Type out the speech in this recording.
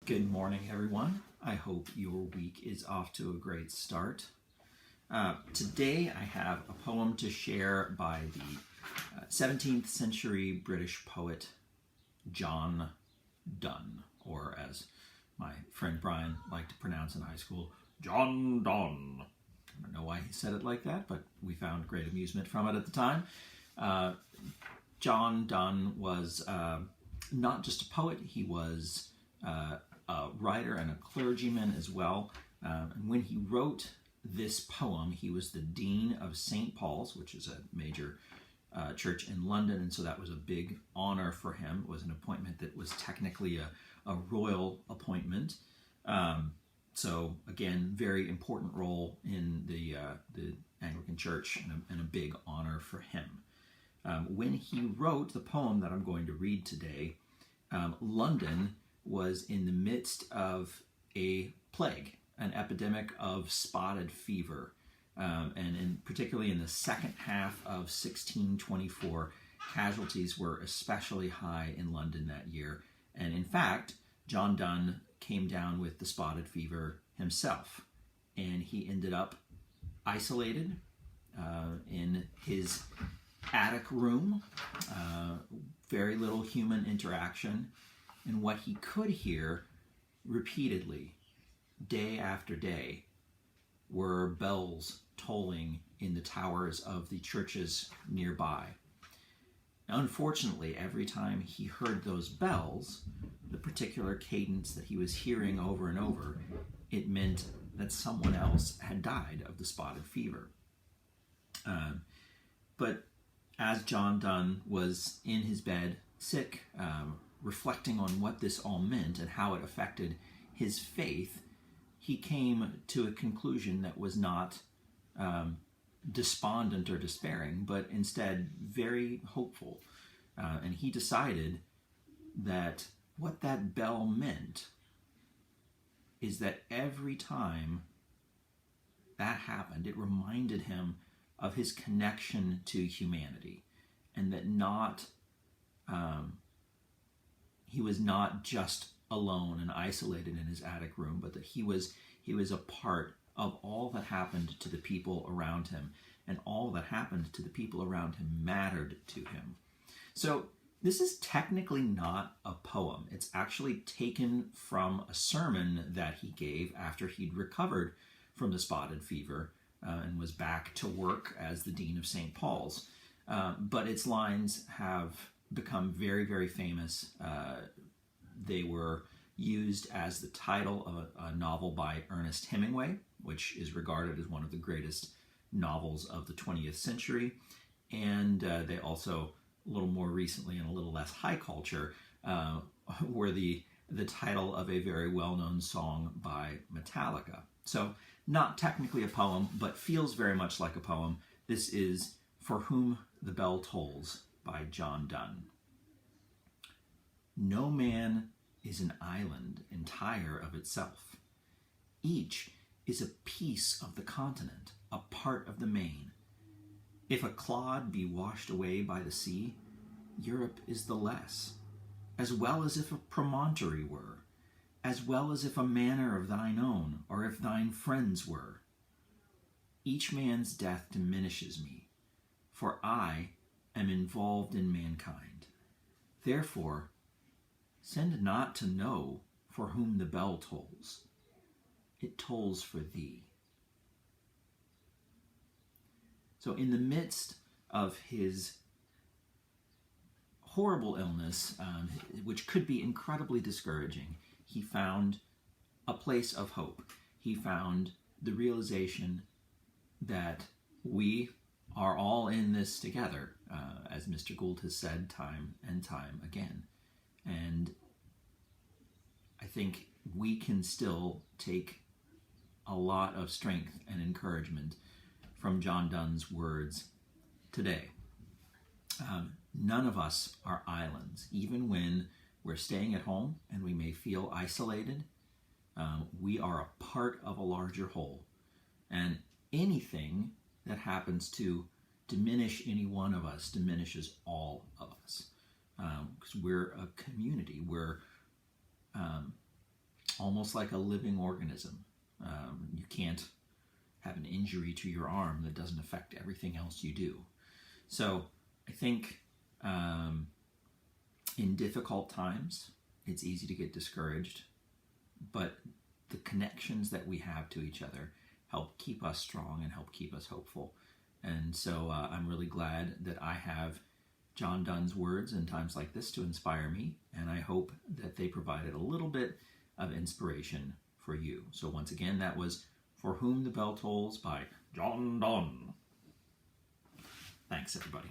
Good morning, everyone. I hope your week is off to a great start. Today I have a poem to share by the 17th century British poet John Donne, or as my friend Brian liked to pronounce in high school, John Donne. I don't know why he said it like that, but we found great amusement from it at the time. John Donne was not just a poet, he was a writer and a clergyman as well. And when he wrote this poem, he was the Dean of St. Paul's, which is a major church in London, and so that was a big honor for him. It was an appointment that was technically a royal appointment. So again, very important role in the Anglican Church and a big honor for him. When he wrote the poem that I'm going to read today, London was in the midst of a plague, an epidemic of spotted fever. And particularly in the second half of 1624, casualties were especially high in London that year. And in fact, John Donne came down with the spotted fever himself. And he ended up isolated in his attic room, very little human interaction. And what he could hear repeatedly, day after day, were bells tolling in the towers of the churches nearby. Now, unfortunately, every time he heard those bells, the particular cadence that he was hearing over and over, it meant that someone else had died of the spotted fever. But as John Donne was in his bed, sick, reflecting on what this all meant and how it affected his faith, he came to a conclusion that was not despondent or despairing, but instead very hopeful. And he decided that what that bell meant is that every time that happened, it reminded him of his connection to humanity, and that he was not just alone and isolated in his attic room, but that he was a part of all that happened to the people around him, and all that happened to the people around him mattered to him. So this is technically not a poem. It's actually taken from a sermon that he gave after he'd recovered from the spotted fever and was back to work as the Dean of St. Paul's. But its lines have become very, very famous. They were used as the title of a novel by Ernest Hemingway, which is regarded as one of the greatest novels of the 20th century. And they also, a little more recently and a little less high culture, were the title of a very well-known song by Metallica. So not technically a poem, but feels very much like a poem. This is For Whom the Bell Tolls by John Donne. No man is an island entire of itself. Each is a piece of the continent, a part of the main. If a clod be washed away by the sea, Europe is the less, as well as if a promontory were, as well as if a manor of thine own, or if thine friends were. Each man's death diminishes me, for I am involved in mankind. Therefore, send not to know for whom the bell tolls. It tolls for thee. So in the midst of his horrible illness, which could be incredibly discouraging, he found a place of hope. He found the realization that we are all in this together, as Mr. Gould has said time and time again. And I think we can still take a lot of strength and encouragement from John Donne's words today. None of us are islands, even when we're staying at home and we may feel isolated. We are a part of a larger whole. And anything that happens to diminish any one of us diminishes all of us. Because we're a community. almost like a living organism. You can't have an injury to your arm that doesn't affect everything else you do. So I think in difficult times, it's easy to get discouraged, but the connections that we have to each other help keep us strong and help keep us hopeful. And so I'm really glad that I have John Donne's words in times like this to inspire me, and I hope that they provided a little bit of inspiration for you. So once again, that was For Whom the Bell Tolls by John Donne. Thanks, everybody.